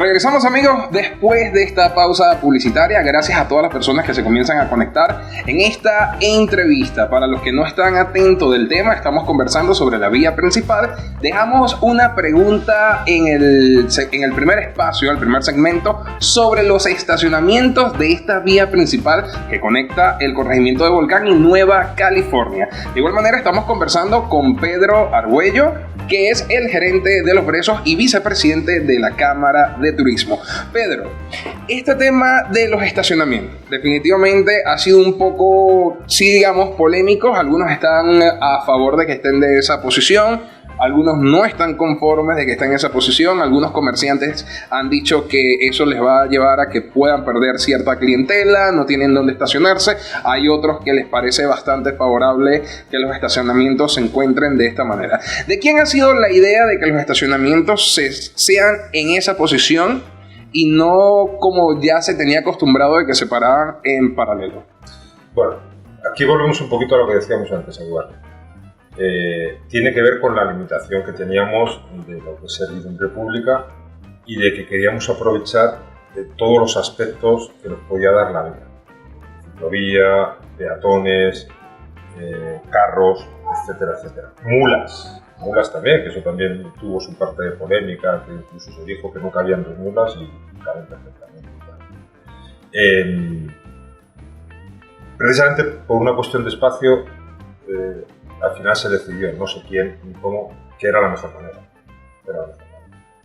Regresamos, amigos, después de esta pausa publicitaria. Gracias a todas las personas que se comienzan a conectar en esta entrevista. Para los que no están atentos del tema, estamos conversando sobre la vía principal. Dejamos una pregunta en el primer espacio, el primer segmento, sobre los estacionamientos de esta vía principal que conecta el corregimiento de Volcán y Nueva California. De igual manera, estamos conversando con Pedro Argüello, que es el gerente de Los Brezos y vicepresidente de la Cámara de Turismo. Pedro, este tema de los estacionamientos definitivamente ha sido un poco, sí, digamos, polémico. Algunos están a favor de que estén de esa posición, algunos no están conformes de que estén en esa posición. Algunos comerciantes han dicho que eso les va a llevar a que puedan perder cierta clientela, no tienen dónde estacionarse. Hay otros que les parece bastante favorable que los estacionamientos se encuentren de esta manera. ¿De quién ha sido la idea de que los estacionamientos sean en esa posición y no como ya se tenía acostumbrado de que se paraban en paralelo? Bueno, aquí volvemos un poquito a lo que decíamos antes, Eduardo. Tiene que ver con la limitación que teníamos de lo que es servidumbre pública y de que queríamos aprovechar de todos los aspectos que nos podía dar la vía. Ciclovía, peatones, carros, etcétera, etcétera. Mulas también, que eso también tuvo su parte de polémica, que incluso se dijo que no cabían 2 mulas y caben perfectamente. Precisamente por una cuestión de espacio, al final se decidió, no sé quién ni cómo, que era la mejor manera.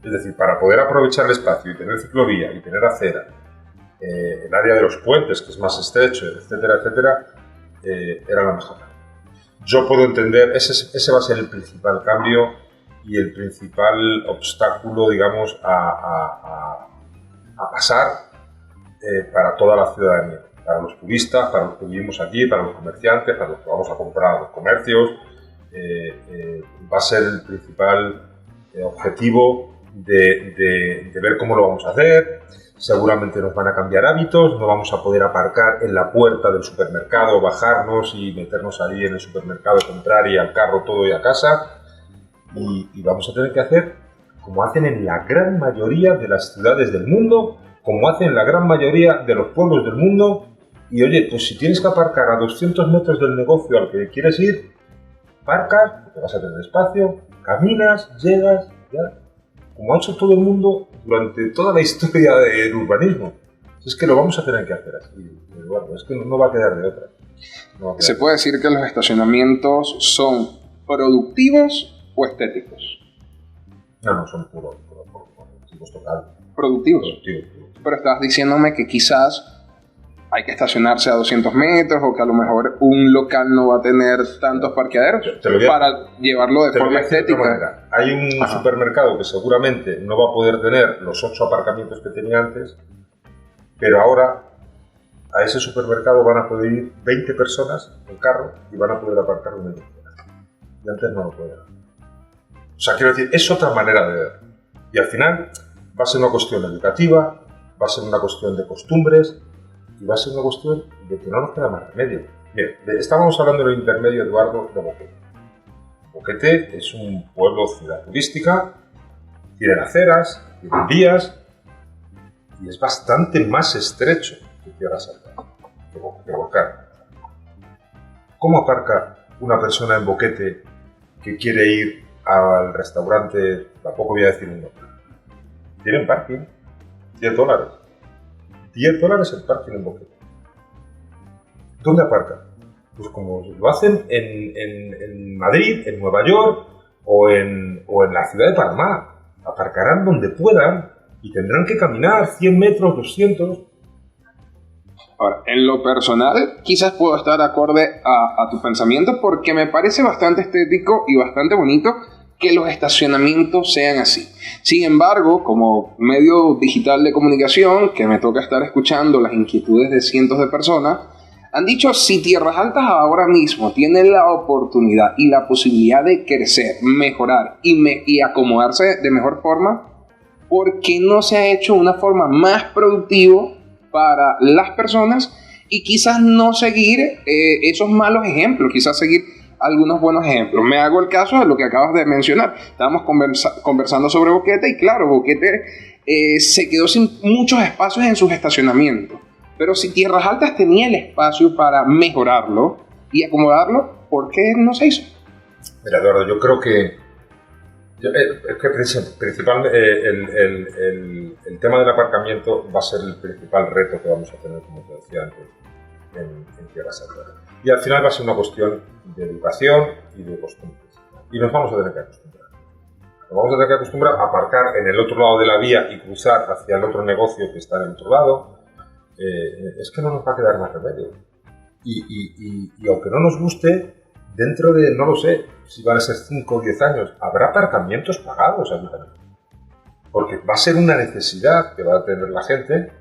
Es decir, para poder aprovechar el espacio y tener ciclovía y tener acera, el área de los puentes, que es más estrecho, etcétera, etcétera, era la mejor manera. Yo puedo entender, ese va a ser el principal cambio y el principal obstáculo, digamos, a pasar para toda la ciudadanía. Para los turistas, para los que vivimos aquí, para los comerciantes, para los que vamos a comprar a los comercios, va a ser el principal objetivo de ver cómo lo vamos a hacer. Seguramente nos van a cambiar hábitos, no vamos a poder aparcar en la puerta del supermercado, bajarnos y meternos ahí en el supermercado, comprar y al carro todo y a casa. Y vamos a tener que hacer como hacen en la gran mayoría de las ciudades del mundo, como hacen en la gran mayoría de los pueblos del mundo. Y oye, pues si tienes que aparcar a 200 metros del negocio al que quieres ir, aparcas, porque vas a tener espacio, caminas, llegas, ya. Como ha hecho todo el mundo durante toda la historia del urbanismo. Es que lo vamos a tener que hacer así. Bueno, es que no va a quedar de otra. ¿Se puede decir que los estacionamientos son productivos o estéticos? No, son productivos total. ¿Productivos? Pero estás diciéndome que quizás hay que estacionarse a 200 metros o que a lo mejor un local no va a tener tantos parqueaderos para llevarlo de forma estética. Hay un supermercado que seguramente no va a poder tener los 8 aparcamientos que tenía antes, pero ahora a ese supermercado van a poder ir 20 personas en carro y van a poder aparcar donde quieran. Y antes no lo podían. O sea, quiero decir, es otra manera de ver. Y al final va a ser una cuestión educativa, va a ser una cuestión de costumbres, y va a ser una cuestión de que no nos queda más remedio. Bien, estábamos hablando en el intermedio, Eduardo, de Boquete. Boquete es un pueblo, ciudad turística, tiene aceras, tiene vías, y es bastante más estrecho que Tierra Santa, que Volcán. ¿Cómo aparca una persona en Boquete que quiere ir al restaurante, tampoco voy a decir un nombre? Tienen parking, $10. $10 el parking en Boquete. ¿Dónde aparcan? Pues como lo hacen en Madrid, en Nueva York o en la ciudad de Panamá. Aparcarán donde puedan y tendrán que caminar 100 metros, 200. Ahora, en lo personal, quizás puedo estar acorde a tu pensamiento porque me parece bastante estético y bastante bonito que los estacionamientos sean así. Sin embargo, como medio digital de comunicación, que me toca estar escuchando las inquietudes de cientos de personas, han dicho, si Tierras Altas ahora mismo tiene la oportunidad y la posibilidad de crecer, mejorar y acomodarse de mejor forma, ¿por qué no se ha hecho una forma más productiva para las personas y quizás no seguir esos malos ejemplos, quizás seguir algunos buenos ejemplos? Me hago el caso de lo que acabas de mencionar. Estábamos conversando sobre Boquete y claro, Boquete se quedó sin muchos espacios en sus estacionamientos. Pero si Tierras Altas tenía el espacio para mejorarlo y acomodarlo, ¿por qué no se hizo? Mira, Eduardo, yo creo que principalmente el tema del aparcamiento va a ser el principal reto que vamos a tener, como te decía antes, en Tierras Altas. Y al final va a ser una cuestión de educación y de costumbres. Y nos vamos a tener que acostumbrar. Nos vamos a tener que acostumbrar a aparcar en el otro lado de la vía y cruzar hacia el otro negocio que está en el otro lado. Es que no nos va a quedar más remedio. Y aunque no nos guste, dentro de, no lo sé, si van a ser 5 o 10 años, habrá aparcamientos pagados aquí también. Porque va a ser una necesidad que va a tener la gente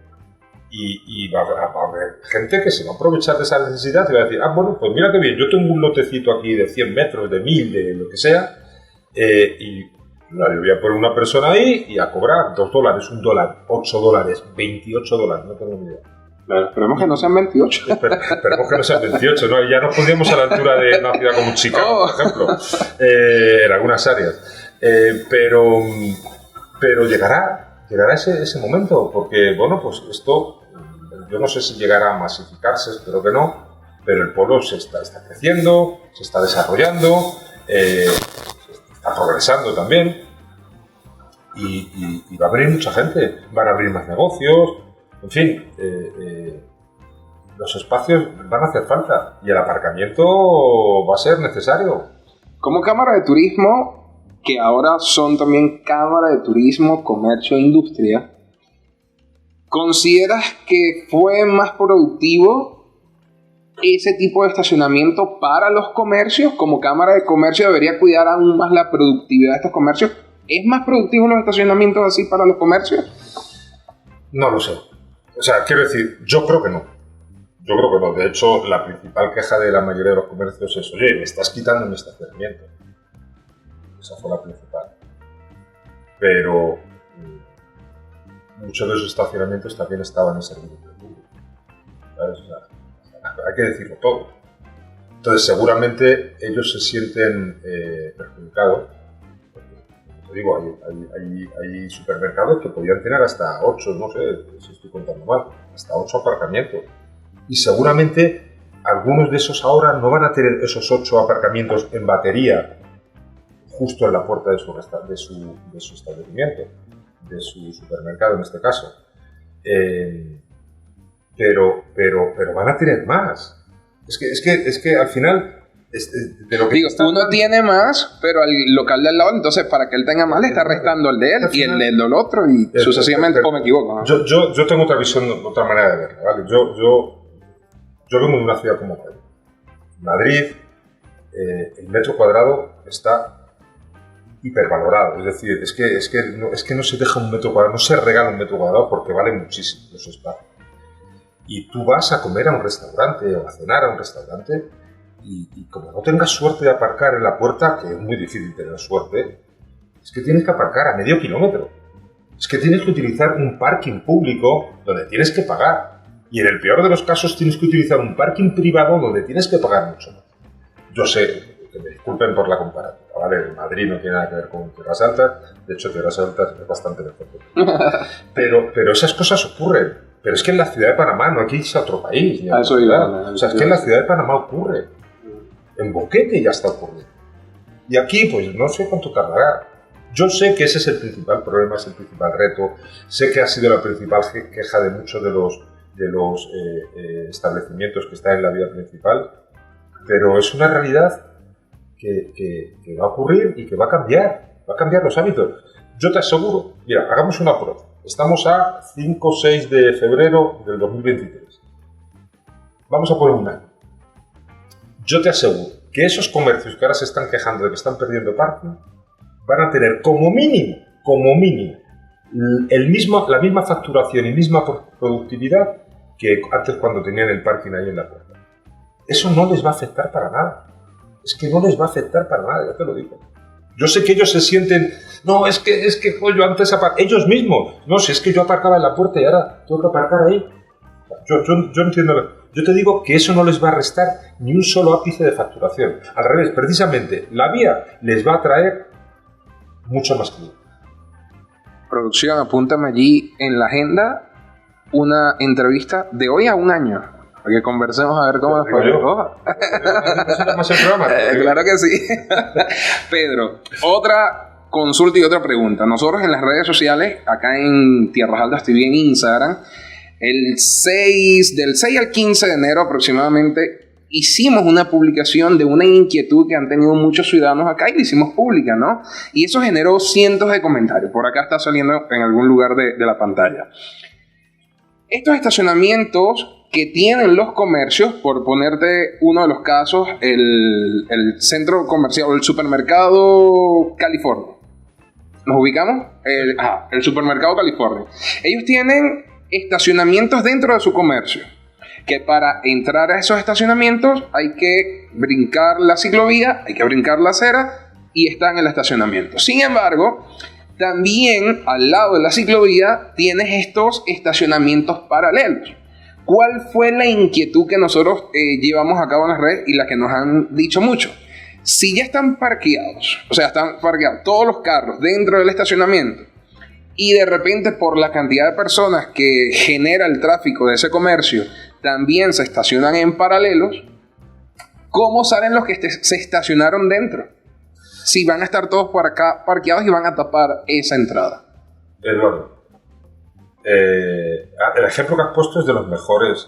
y va a haber gente que se va a aprovechar de esa necesidad y va a decir, bueno, pues mira qué bien, yo tengo un lotecito aquí de 100 metros, de 1000, de lo que sea, y yo voy a poner una persona ahí y a cobrar $2, $1, $8, $28, no tengo ni idea. Claro, esperemos que no sean 28. Esperemos que no sean 28, ¿no? Ya nos pondríamos a la altura de una ciudad como Chicago, por ejemplo, en algunas áreas. Pero llegará ese momento, porque, bueno, pues esto, yo no sé si llegará a masificarse, espero que no, pero el pueblo se está creciendo, se está desarrollando, está progresando también, y va a venir mucha gente, van a abrir más negocios. En fin, los espacios van a hacer falta y el aparcamiento va a ser necesario. Como Cámara de Turismo, que ahora son también Cámara de Turismo, Comercio e Industria, ¿consideras que fue más productivo ese tipo de estacionamiento para los comercios? Como Cámara de Comercio debería cuidar aún más la productividad de estos comercios. ¿Es más productivo los estacionamientos así para los comercios? No lo sé. O sea, quiero decir, yo creo que no. Yo creo que no. De hecho, la principal queja de la mayoría de los comercios es, oye, me estás quitando mi estacionamiento. Esa fue la principal. Pero muchos de esos estacionamientos también estaban en servicio público. ¿Sabes? O sea, hay que decirlo todo. Entonces, seguramente ellos se sienten perjudicados. Digo, hay supermercados que podían tener hasta 8, no sé si estoy contando mal, hasta 8 aparcamientos. Y seguramente algunos de esos ahora no van a tener esos 8 aparcamientos en batería justo en la puerta de su establecimiento, de su supermercado en este caso. Pero van a tener más. Es que al final... de lo que digo, uno tiene más, pero al local de al lado, entonces para que él tenga más le está restando el de él y el del otro y sucesivamente, o me equivoco, ¿no? Yo tengo otra visión, otra manera de verlo, ¿vale? Yo vengo de una ciudad como Madrid. Madrid, el metro cuadrado está hipervalorado, es decir, es que no se deja un metro cuadrado, no se regala un metro cuadrado porque vale muchísimo los espacios. Y tú vas a comer a un restaurante o a cenar a un restaurante y como no tengas suerte de aparcar en la puerta, que es muy difícil tener suerte, es que tienes que aparcar a medio kilómetro. Es que tienes que utilizar un parking público donde tienes que pagar. Y en el peor de los casos tienes que utilizar un parking privado donde tienes que pagar mucho más. Yo sé, que me disculpen por la comparativa, ¿vale? Madrid no tiene nada que ver con Tierras Altas, de hecho Tierras Altas es bastante mejor. Pero esas cosas ocurren. Pero es que en la ciudad de Panamá no aquí es otro país. Eso iba, o sea, es que en la ciudad de Panamá ocurre. En Boquete ya está ocurriendo. Y aquí, pues no sé cuánto tardará. Yo sé que ese es el principal problema, es el principal reto. Sé que ha sido la principal queja de muchos de los establecimientos que están en la vía principal, pero es una realidad que va a ocurrir y que va a cambiar los hábitos. Yo te aseguro, mira, hagamos una prueba. Estamos a 5 o 6 de febrero del 2023. Vamos a poner un año. Yo te aseguro que esos comercios que ahora se están quejando de que están perdiendo parking van a tener como mínimo, la misma facturación y misma productividad que antes cuando tenían el parking ahí en la puerta. Eso no les va a afectar para nada. Es que no les va a afectar para nada, ya te lo digo. Yo sé que ellos se sienten, no, es que pues, yo antes aparcaba, ellos mismos, no, si es que yo aparcaba en la puerta y ahora tengo que aparcar ahí. Yo entiendo. Yo te digo que eso no les va a restar ni un solo ápice de facturación. Al revés, precisamente, la vía les va a traer mucho más clientes. Producción, apúntame allí en la agenda una entrevista de hoy a un año. Para que conversemos a ver cómo nos fue. Claro que sí. Pedro, otra consulta y otra pregunta. Nosotros en las redes sociales, acá en Tierras Altas TV en Instagram, del 6 al 15 de enero aproximadamente, hicimos una publicación de una inquietud que han tenido muchos ciudadanos acá y la hicimos pública, ¿no? Y eso generó cientos de comentarios. Por acá está saliendo en algún lugar de la pantalla. Estos estacionamientos que tienen los comercios, por ponerte uno de los casos, el centro comercial o el supermercado California. ¿Nos ubicamos? El supermercado California. Ellos tienen estacionamientos dentro de su comercio, que para entrar a esos estacionamientos hay que brincar la ciclovía, hay que brincar la acera y está en el estacionamiento. Sin embargo, también al lado de la ciclovía tienes estos estacionamientos paralelos. ¿Cuál fue la inquietud que nosotros llevamos a cabo en las redes y la que nos han dicho mucho? Si ya están parqueados, o sea, están parqueados todos los carros dentro del estacionamiento y de repente por la cantidad de personas que genera el tráfico de ese comercio también se estacionan en paralelos, ¿cómo salen los que se estacionaron dentro? Si van a estar todos por acá parqueados y van a tapar esa entrada. Eduardo, el ejemplo que has puesto es de los mejores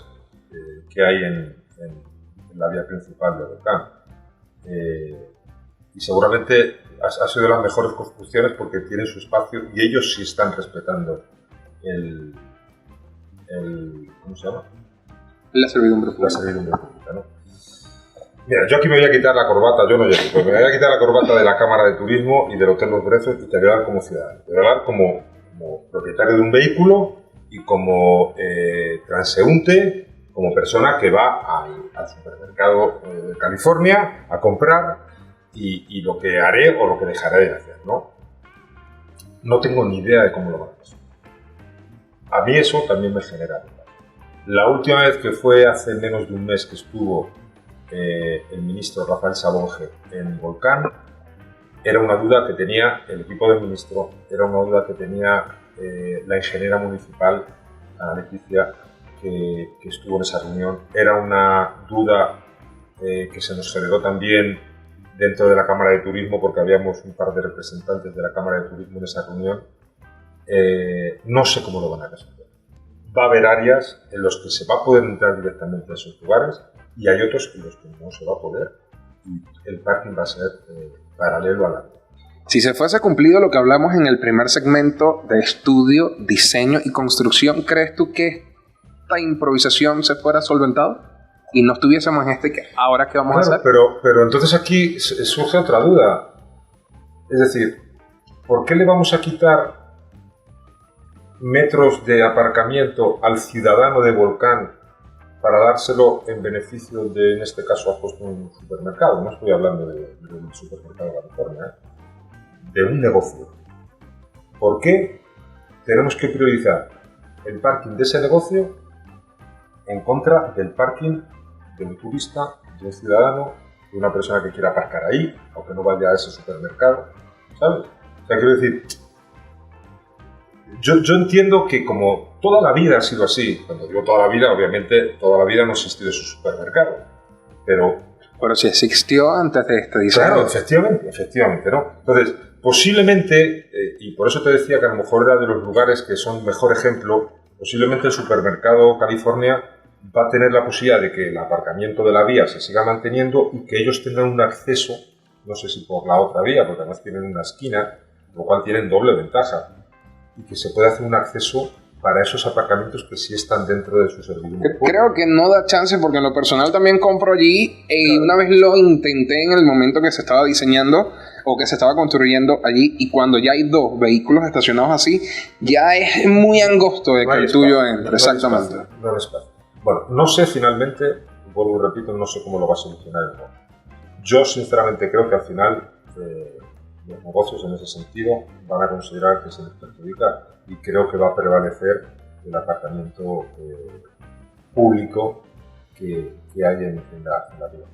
que hay en la vía principal de Volcán. Y seguramente ha sido de las mejores construcciones porque tienen su espacio y ellos sí están respetando ¿cómo se llama? La servidumbre pública. La servidumbre pública, ¿no? Mira, yo aquí me voy a quitar la corbata, yo no llego, pero me voy a quitar la corbata de la Cámara de Turismo y del Hotel Los Brezos y te voy a hablar como ciudadano. Te voy a hablar como propietario de un vehículo y como transeúnte, como persona que va al supermercado de California a comprar y lo que haré o lo que dejaré de hacer, ¿no? No tengo ni idea de cómo lo van a hacer. A mí eso también me genera dudas. La última vez que fue hace menos de un mes que estuvo el ministro Rafael Sabonge en Volcán, era una duda que tenía el equipo del ministro, era una duda que tenía la ingeniera municipal, Ana Leticia, que estuvo en esa reunión, era una duda que se nos generó también dentro de la Cámara de Turismo, porque habíamos un par de representantes de la Cámara de Turismo en esa reunión. No sé cómo lo van a resolver. Va a haber áreas en las que se va a poder entrar directamente a esos lugares y hay otros en los que no se va a poder y el parking va a ser paralelo a la vía. Si se fuese cumplido lo que hablamos en el primer segmento de estudio, diseño y construcción, ¿crees tú que esta improvisación se fuera solventada y no estuviésemos en que ahora qué vamos a hacer? Pero entonces aquí surge otra duda. Es decir, ¿por qué le vamos a quitar metros de aparcamiento al ciudadano de Volcán para dárselo en beneficio de, en este caso, has puesto un supermercado? No estoy hablando del supermercado de California, de un negocio. ¿Por qué tenemos que priorizar el parking de ese negocio en contra del parking de un turista, de un ciudadano, de una persona que quiera aparcar ahí, aunque no vaya a ese supermercado? ¿Sabes? O sea, quiero decir, yo entiendo que como toda la vida ha sido así, cuando digo toda la vida, obviamente toda la vida no ha existido ese supermercado, pero si existió antes de este diseño. Claro, efectivamente, ¿no? Entonces, posiblemente, y por eso te decía que a lo mejor era de los lugares que son mejor ejemplo, posiblemente el supermercado California va a tener la posibilidad de que el aparcamiento de la vía se siga manteniendo y que ellos tengan un acceso, no sé si por la otra vía, porque además tienen una esquina, lo cual tienen doble ventaja, y que se puede hacer un acceso para esos aparcamientos que sí están dentro de su servicio. Creo que no da chance porque en lo personal también compro allí y una vez lo intenté en el momento que se estaba diseñando o que se estaba construyendo allí y cuando ya hay dos vehículos estacionados así, ya es muy angosto de que el tuyo entre. Exactamente. No hay espacio. Bueno, no sé finalmente, vuelvo y repito, no sé cómo lo va a solucionar el mundo. Yo sinceramente creo que al final los negocios en ese sentido van a considerar que se les perjudica y creo que va a prevalecer el aparcamiento público que hay en la ciudad.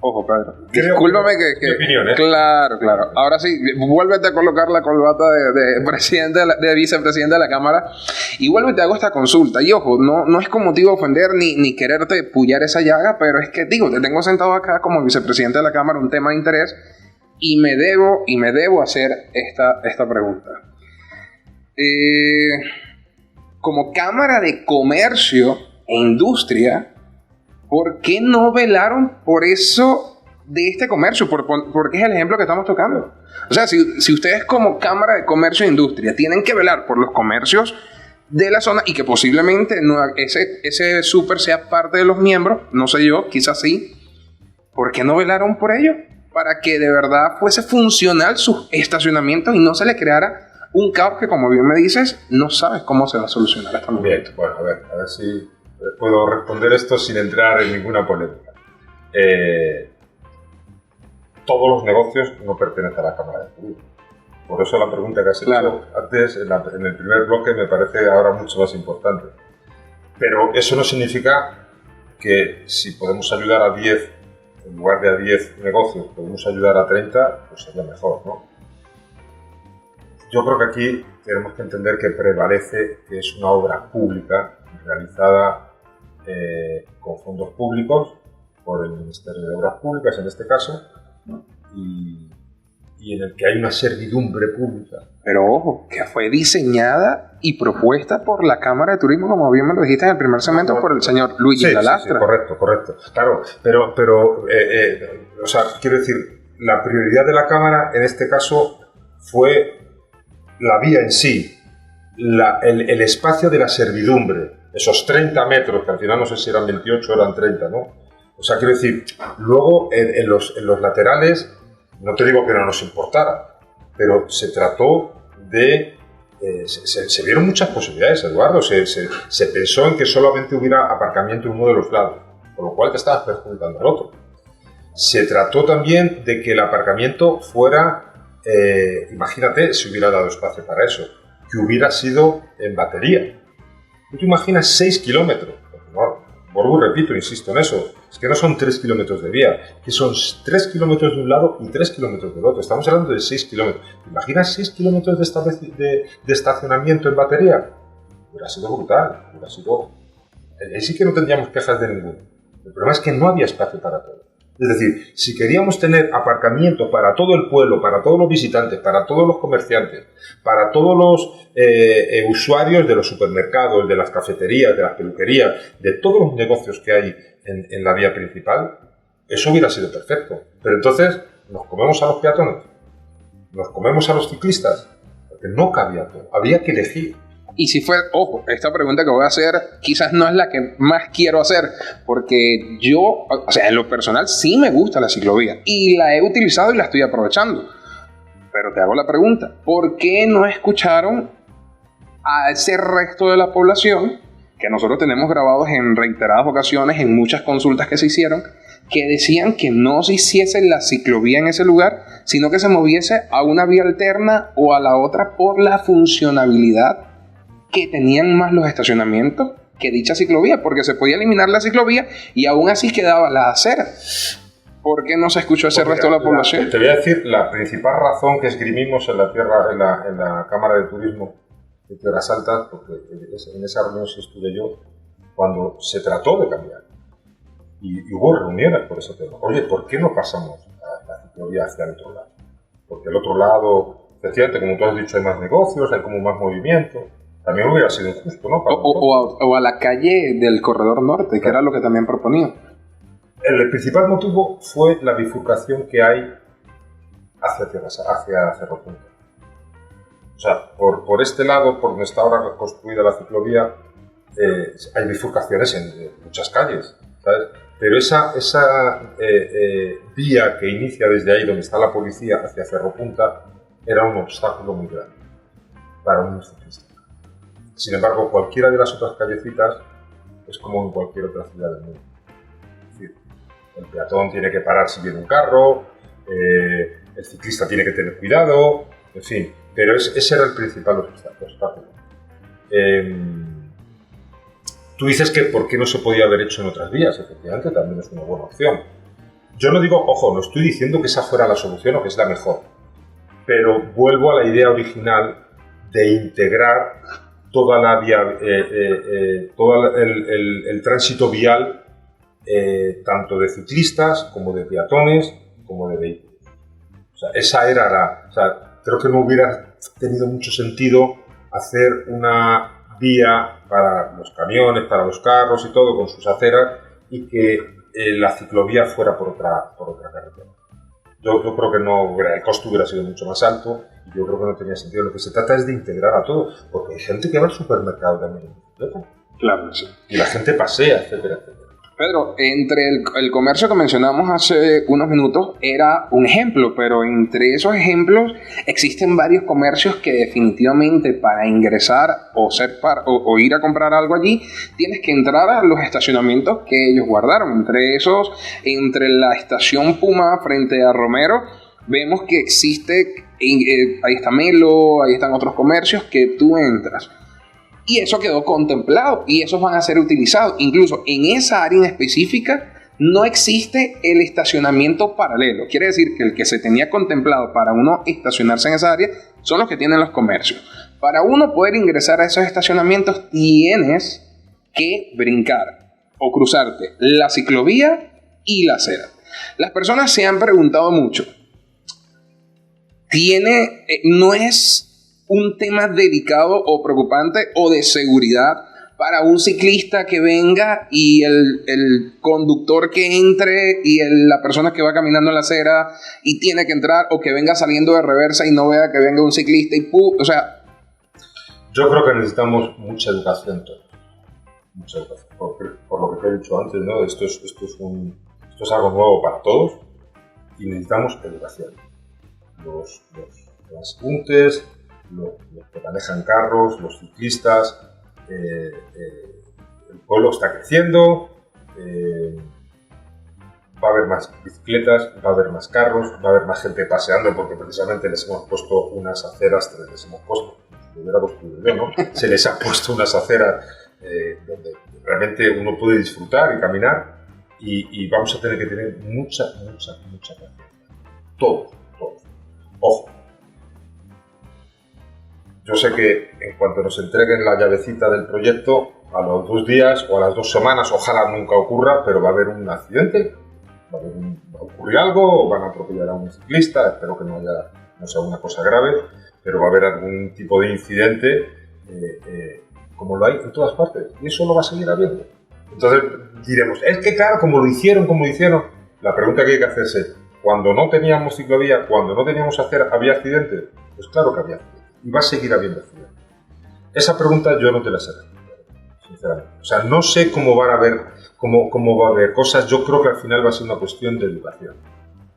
Ojo, Pedro. Discúlpame que... Mi opinión, ¿eh? Claro. Ahora sí, vuélvete a colocar la corbata de presidente, de vicepresidente de la Cámara y vuelvo y te hago esta consulta. Y ojo, no es con motivo de ofender ni quererte pullar esa llaga, pero es que, digo, te tengo sentado acá como vicepresidente de la Cámara, un tema de interés, y me debo hacer esta pregunta. Como Cámara de Comercio e Industria, ¿por qué no velaron por eso de este comercio? Porque es el ejemplo que estamos tocando. O sea, si ustedes como Cámara de Comercio e Industria tienen que velar por los comercios de la zona y que posiblemente ese súper sea parte de los miembros, no sé yo, quizás sí, ¿por qué no velaron por ello? Para que de verdad fuese funcional sus estacionamientos y no se le creara un caos que, como bien me dices, no sabes cómo se va a solucionar hasta el momento. Bien, bueno, a ver si puedo responder esto sin entrar en ninguna polémica. Todos los negocios no pertenecen a la Cámara de Turismo. Por eso la pregunta que has hecho antes, en el primer bloque, me parece ahora mucho más importante. Pero eso no significa que si podemos ayudar a 10, en lugar de a 10 negocios, podemos ayudar a 30, pues sería mejor, ¿no? Yo creo que aquí tenemos que entender que prevalece que es una obra pública realizada con fondos públicos por el Ministerio de Obras Públicas en este caso y en el que hay una servidumbre pública. Pero ojo, que fue diseñada y propuesta por la Cámara de Turismo, como bien me lo dijiste en el primer segmento, por el señor Luigi Lalastra. Sí, correcto. Claro, pero o sea, quiero decir, la prioridad de la Cámara en este caso fue la vía en sí, el espacio de la servidumbre, esos 30 metros, que al final no sé si eran 28 o eran 30, ¿no? O sea, quiero decir, luego en los laterales, no te digo que no nos importara, pero se trató de... se vieron muchas posibilidades, Eduardo. Se pensó en que solamente hubiera aparcamiento en uno de los lados, con lo cual te estabas perjudicando al otro. Se trató también de que el aparcamiento fuera, imagínate si hubiera dado espacio para eso, que hubiera sido en batería. ¿Tú te imaginas 6 kilómetros? No, vuelvo y repito, insisto en eso. Es que no son 3 kilómetros de vía, que son 3 kilómetros de un lado y 3 kilómetros del otro. Estamos hablando de 6 kilómetros. ¿Te imaginas 6 kilómetros de estacionamiento en batería? Hubiera sido brutal. Ahí sí que no tendríamos quejas de ninguno. El problema es que no había espacio para todo. Es decir, si queríamos tener aparcamiento para todo el pueblo, para todos los visitantes, para todos los comerciantes, para todos los usuarios de los supermercados, de las cafeterías, de las peluquerías, de todos los negocios que hay en la vía principal, eso hubiera sido perfecto. Pero entonces nos comemos a los peatones, nos comemos a los ciclistas, porque no cabía todo, había que elegir. Y si fue, ojo, esta pregunta que voy a hacer quizás no es la que más quiero hacer, porque yo, o sea, en lo personal sí me gusta la ciclovía y la he utilizado y la estoy aprovechando. Pero te hago la pregunta, ¿por qué no escucharon a ese resto de la población que nosotros tenemos grabados en reiteradas ocasiones, en muchas consultas que se hicieron, que decían que no se hiciese la ciclovía en ese lugar, sino que se moviese a una vía alterna o a la otra por la funcionabilidad que tenían más los estacionamientos que dicha ciclovía, porque se podía eliminar la ciclovía y aún así quedaba la acera? ¿Por qué no se escuchó ese resto de la población? Te voy a decir la principal razón que esgrimimos en la Cámara de Turismo de Tierras Altas, porque en esa reunión sí estuve yo, cuando se trató de cambiar. Y hubo reuniones por ese tema. Oye, ¿por qué no pasamos la ciclovía hacia el otro lado? Porque el otro lado, efectivamente, como tú has dicho, hay más negocios, hay como más movimiento. También hubiera sido injusto, ¿no? O a la calle del Corredor Norte, que era lo que también proponía. El principal motivo fue la bifurcación que hay hacia Cerro Punta. O sea, por este lado, por donde está ahora construida la ciclovía, hay bifurcaciones en muchas calles, ¿sabes? Pero esa vía que inicia desde ahí, donde está la policía, hacia Cerro Punta, era un obstáculo muy grande para un ciclista. Sin embargo, cualquiera de las otras callecitas es como en cualquier otra ciudad del mundo. Es decir, el peatón tiene que parar si viene un carro, el ciclista tiene que tener cuidado, en fin. Pero ese era el principal obstáculo. Tú dices que por qué no se podía haber hecho en otras vías. Efectivamente, también es una buena opción. yo no digo, ojo, no estoy diciendo que esa fuera la solución o que es la mejor, pero vuelvo a la idea original de integrar toda la vía, todo el tránsito vial, tanto de ciclistas como de peatones como de vehículos. O sea, esa era o sea, creo que no hubiera tenido mucho sentido hacer una vía para los camiones, para los carros y todo, con sus aceras, y que la ciclovía fuera por otra carretera. Yo creo que no, el costo hubiera sido mucho más alto y yo creo que no tenía sentido. Lo que se trata es de integrar a todo, porque hay gente que va al supermercado también en bicicleta. Claro, sí. Y la gente pasea, etcétera, etcétera. Pedro, entre el comercio que mencionamos hace unos minutos era un ejemplo, pero entre esos ejemplos existen varios comercios que definitivamente para ingresar o ir a comprar algo allí tienes que entrar a los estacionamientos que ellos guardaron. Entre esos, entre la estación Puma frente a Romero, vemos que existe, ahí está Melo, ahí están otros comercios que tú entras. Y eso quedó contemplado y esos van a ser utilizados. Incluso en esa área en específica no existe el estacionamiento paralelo. Quiere decir que el que se tenía contemplado para uno estacionarse en esa área son los que tienen los comercios. Para uno poder ingresar a esos estacionamientos tienes que brincar o cruzarte la ciclovía y la acera. Las personas se han preguntado mucho. No es un tema delicado o preocupante o de seguridad para un ciclista que venga y el conductor que entre y la persona que va caminando en la acera y tiene que entrar, o que venga saliendo de reversa y no vea que venga un ciclista y o sea... Yo creo que necesitamos mucha educación todos. Mucha educación. Por lo que te he dicho antes, ¿no? Esto es algo nuevo para todos y necesitamos educación. Los transeúntes, los que manejan carros, los ciclistas, el pueblo está creciendo, va a haber más bicicletas, va a haber más carros, va a haber más gente paseando, porque precisamente les hemos puesto unas aceras, ¿no? Se les ha puesto unas aceras donde realmente uno puede disfrutar y caminar, y vamos a tener que tener mucha paciencia. Todos. Ojo. Yo sé que en cuanto nos entreguen la llavecita del proyecto, a los 2 días o a las 2 semanas, ojalá nunca ocurra, pero va a haber un accidente, va a ocurrir algo, o van a atropellar a un ciclista, espero que no sea una cosa grave, pero va a haber algún tipo de incidente, como lo hay en todas partes, y eso lo va a seguir habiendo. Entonces diremos, es que claro, como lo hicieron, la pregunta que hay que hacerse es, cuando no teníamos ciclovía, cuando no teníamos acera, ¿había accidentes? Pues claro que había accidentes. Y va a seguir habiendo accidentes. Esa pregunta yo no te la sé responder, sinceramente. O sea, no sé cómo va a haber cosas. Yo creo que al final va a ser una cuestión de educación.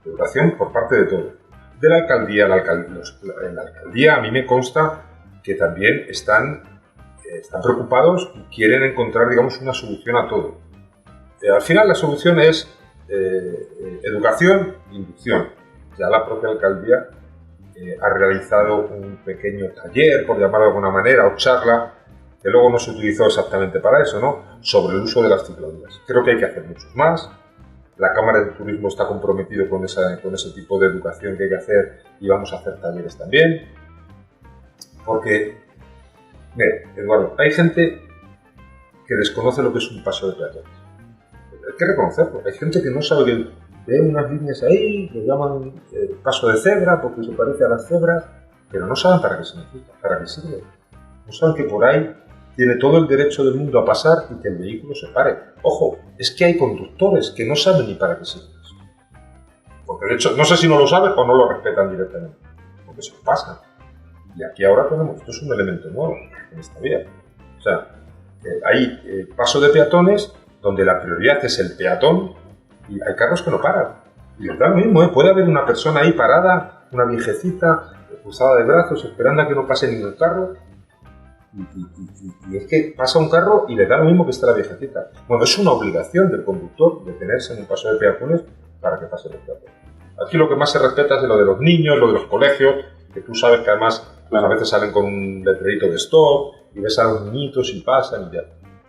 Educación por parte de todos. De la alcaldía, en la alcaldía a mí me consta que también están preocupados y quieren encontrar, digamos, una solución a todo. Al final la solución es educación e inducción. Ya la propia alcaldía ha realizado un pequeño taller, por llamarlo de alguna manera, o charla, que luego no se utilizó exactamente para eso, ¿no? Sobre el uso de las ciclovías. Creo que hay que hacer muchos más. La Cámara de Turismo está comprometido con ese tipo de educación que hay que hacer, y vamos a hacer talleres también. Porque, mire, Eduardo, hay gente que desconoce lo que es un paso de peatones. Hay que reconocerlo. Hay gente que no sabe que ve unas líneas ahí, lo llaman paso de cebra porque se parece a las cebras, pero no saben para qué significa, para qué sirve. No saben que por ahí tiene todo el derecho del mundo a pasar y que el vehículo se pare. Ojo, es que hay conductores que no saben ni para qué sirve eso. Porque de hecho, no sé si no lo saben o no lo respetan directamente, porque se lo pasan. Y aquí ahora esto es un elemento nuevo en esta vía. O sea, hay paso de peatones donde la prioridad es el peatón, y hay carros que no paran. Y es lo mismo, puede haber una persona ahí parada, una viejecita, cruzada de brazos, esperando a que no pase ningún carro. Y es que pasa un carro y le da lo mismo que está la viejecita. Bueno, es una obligación del conductor detenerse en un paso de peatones para que pase el peatón. Aquí lo que más se respeta es lo de los niños, lo de los colegios, que tú sabes que además a veces salen con un letrerito de stop y ves a los niñitos y pasan y ya.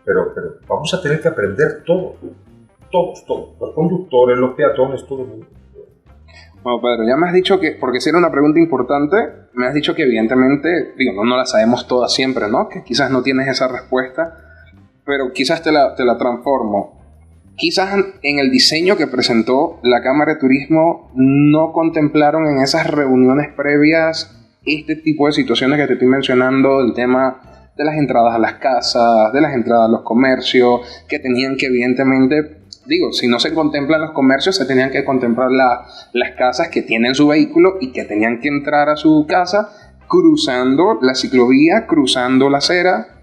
Pero vamos a tener que aprender todo. todos, los conductores, los peatones, todo el mundo. Bueno, Pedro, ya me has dicho que, porque si era una pregunta importante, me has dicho que evidentemente, digo, no la sabemos todas siempre, ¿no? Que quizás no tienes esa respuesta, pero quizás te la transformo. Quizás en el diseño que presentó la Cámara de Turismo no contemplaron en esas reuniones previas este tipo de situaciones que te estoy mencionando, el tema de las entradas a las casas, de las entradas a los comercios, que tenían que evidentemente, digo, si no se contemplan los comercios, se tenían que contemplar las casas que tienen su vehículo y que tenían que entrar a su casa cruzando la ciclovía, cruzando la acera.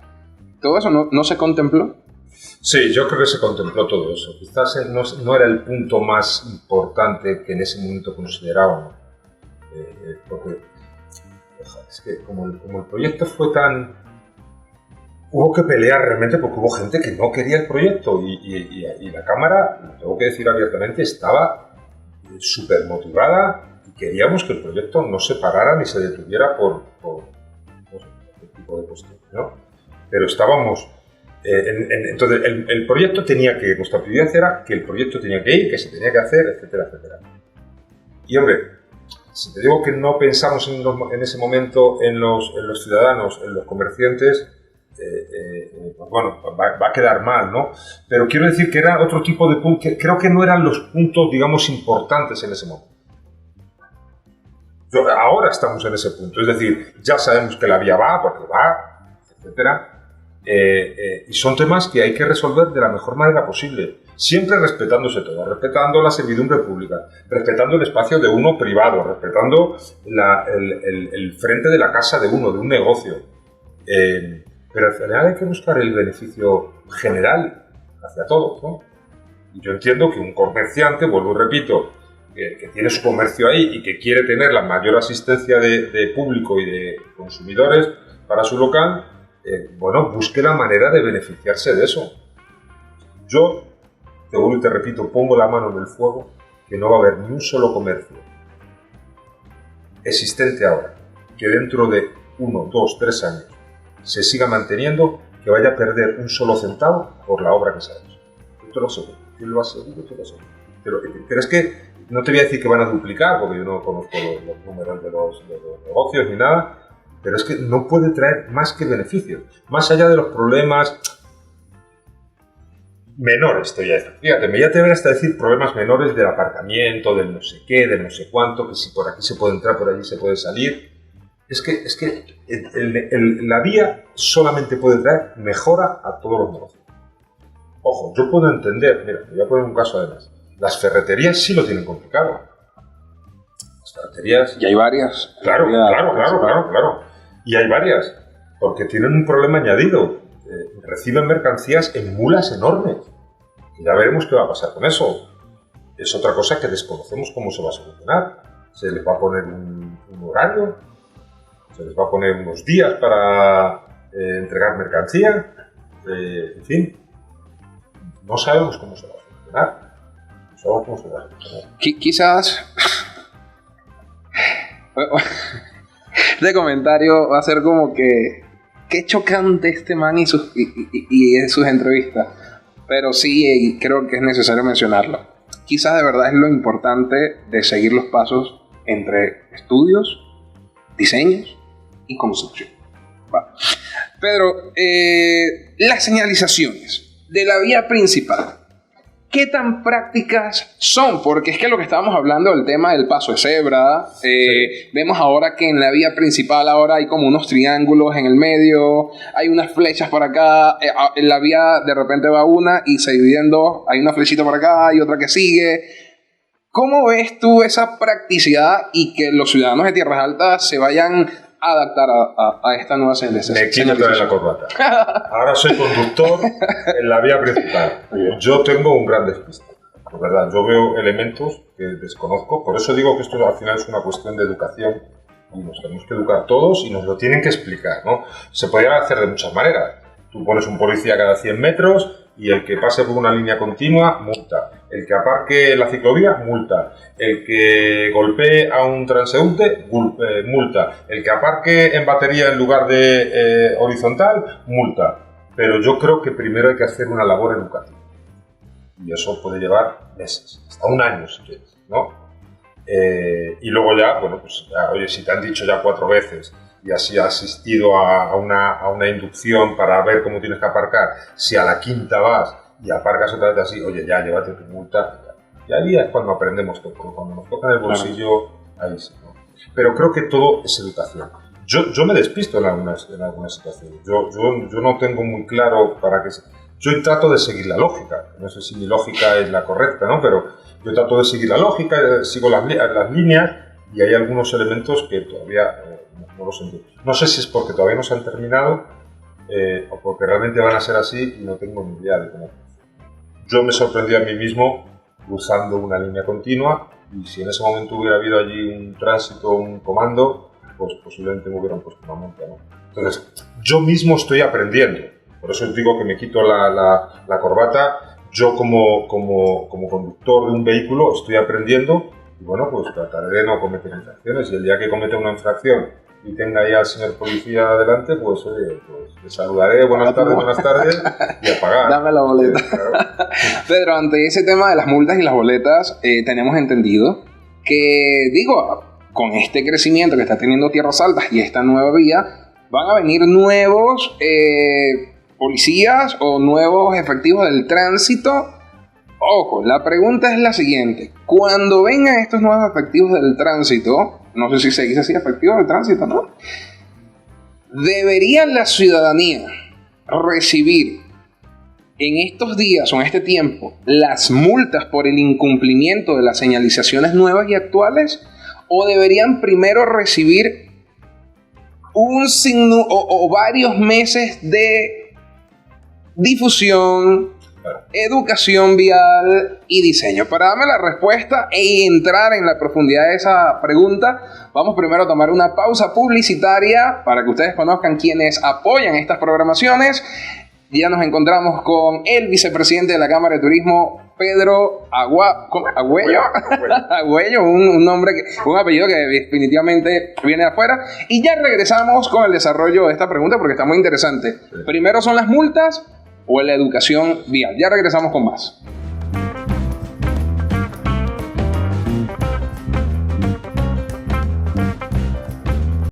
¿Todo eso no se contempló? Sí, yo creo que se contempló todo eso. Quizás no era el punto más importante que en ese momento considerábamos. Porque es que como el proyecto fue tan... Hubo que pelear realmente porque hubo gente que no quería el proyecto y la Cámara, lo tengo que decir abiertamente, estaba súper motivada y queríamos que el proyecto no se parara ni se detuviera por este tipo de cuestiones, ¿no? Pero estábamos... entonces, el proyecto tenía que... Nuestra prioridad era que el proyecto tenía que ir, que se tenía que hacer, etcétera, etcétera. Y, hombre, si te digo que no pensamos en ese momento en los ciudadanos, en los comerciantes, pues bueno, va a quedar mal, ¿no? Pero quiero decir que era otro tipo de puntos, creo que no eran los puntos, digamos, importantes en ese momento. Ahora estamos en ese punto, es decir, ya sabemos que la vía va, porque va, etcétera. Y son temas que hay que resolver de la mejor manera posible, siempre respetándose todo, respetando la servidumbre pública, respetando el espacio de uno privado, respetando el frente de la casa de uno, de un negocio. Pero al final hay que buscar el beneficio general hacia todos, ¿no? Y yo entiendo que un comerciante, vuelvo y repito, que tiene su comercio ahí y que quiere tener la mayor asistencia de público y de consumidores para su local, bueno, busque la manera de beneficiarse de eso. Yo, te vuelvo y te repito, pongo la mano en el fuego que no va a haber ni un solo comercio existente ahora que dentro de 1, 2, 3 años se siga manteniendo, que vaya a perder un solo centavo por la obra que se ha hecho. Yo te lo aseguro, yo lo aseguro, te lo aseguro. Pero es que no te voy a decir que van a duplicar, porque yo no conozco los números de los negocios ni nada, pero es que no puede traer más que beneficios, más allá de los problemas menores, te voy a decir. Fíjate, me voy a atrever hasta decir problemas menores del aparcamiento, del no sé qué, del no sé cuánto, que si por aquí se puede entrar, por allí se puede salir. Es que la vía solamente puede traer mejora a todos los negocios. Ojo, yo puedo entender, mira, te voy a poner un caso además. Las ferreterías sí lo tienen complicado. Las ferreterías... Y hay varias. Claro. Y hay varias, porque tienen un problema añadido. Reciben mercancías en mulas enormes. Y ya veremos qué va a pasar con eso. Es otra cosa que desconocemos cómo se va a solucionar. Se les va a poner un horario, se les va a poner unos días para entregar mercancía, en fin. No sabemos cómo se va a solucionar. Quizás este comentario va a ser como que qué chocante este man y en sus entrevistas, pero sí creo que es necesario mencionarlo. Quizás de verdad es lo importante de seguir los pasos entre estudios, diseños y construcción. Va. Pedro, las señalizaciones de la vía principal, ¿qué tan prácticas son? Porque es que lo que estábamos hablando del tema del paso de cebra, sí. Vemos ahora que en la vía principal ahora hay como unos triángulos en el medio, hay unas flechas por acá, en la vía de repente va una y se divide en dos, hay una flechita por acá y otra que sigue. ¿Cómo ves tú esa practicidad y que los ciudadanos de Tierras Altas se vayan a adaptar a esta nueva señalización? Me quito otra vez la corbata. Ahora soy conductor en la vía principal. Yo tengo un gran despiste. De verdad, yo veo elementos que desconozco. Por eso digo que esto al final es una cuestión de educación. Y nos tenemos que educar todos y nos lo tienen que explicar, ¿no? Se podría hacer de muchas maneras. Tú pones un policía cada 100 metros y el que pase por una línea continua, multa. El que aparque la ciclovía, multa. El que golpee a un transeúnte, multa. El que aparque en batería en lugar de horizontal, multa. Pero yo creo que primero hay que hacer una labor educativa. Y eso puede llevar meses, hasta un año si quieres, ¿no? Y luego ya, bueno, pues ya, oye, si te han dicho ya 4 veces y así has asistido a una inducción para ver cómo tienes que aparcar, si a la 5ª vas y aparcas otra vez así, oye, ya llévate tu multa. Y ahí es cuando aprendemos todo, porque cuando nos toca en el bolsillo, ahí sí, ¿no? Pero creo que todo es educación. Yo me despisto en algunas situaciones. Yo no tengo muy claro para qué... Yo trato de seguir la lógica. No sé si mi lógica es la correcta, ¿no? Pero yo trato de seguir la lógica, sigo las líneas y hay algunos elementos que todavía no los entiendo. No sé si es porque todavía no se han terminado o porque realmente van a ser así y no tengo ni idea de cómo funciona. Yo me sorprendí a mí mismo cruzando una línea continua y si en ese momento hubiera habido allí un tránsito, un comando, pues posiblemente me hubieran puesto una multa, ¿no? Entonces, yo mismo estoy aprendiendo. Por eso os digo que me quito la corbata. Yo como conductor de un vehículo estoy aprendiendo y bueno, pues trataré de no cometer infracciones y el día que cometa una infracción y tenga ahí al señor policía adelante, pues le saludaré, buenas tardes y a pagar. Dame la boleta. Claro. Pedro, ante ese tema de las multas y las boletas, tenemos entendido que, digo, con este crecimiento que está teniendo Tierras Altas y esta nueva vía, van a venir nuevos policías o nuevos efectivos del tránsito. Ojo, la pregunta es la siguiente. Cuando vengan estos nuevos efectivos del tránsito, no sé si se dice así, efectivos del tránsito, ¿no? ¿Debería la ciudadanía recibir en estos días o en este tiempo las multas por el incumplimiento de las señalizaciones nuevas y actuales? ¿O deberían primero recibir un signo o varios meses de difusión, educación vial y diseño? Para darme la respuesta e entrar en la profundidad de esa pregunta, vamos primero a tomar una pausa publicitaria para que ustedes conozcan quiénes apoyan estas programaciones. Ya nos encontramos con el vicepresidente de la Cámara de Turismo, Pedro Agüello. Agüello, un apellido que definitivamente viene de afuera. Y ya regresamos con el desarrollo de esta pregunta porque está muy interesante. Primero son las multas o la educación vial. Ya regresamos con más.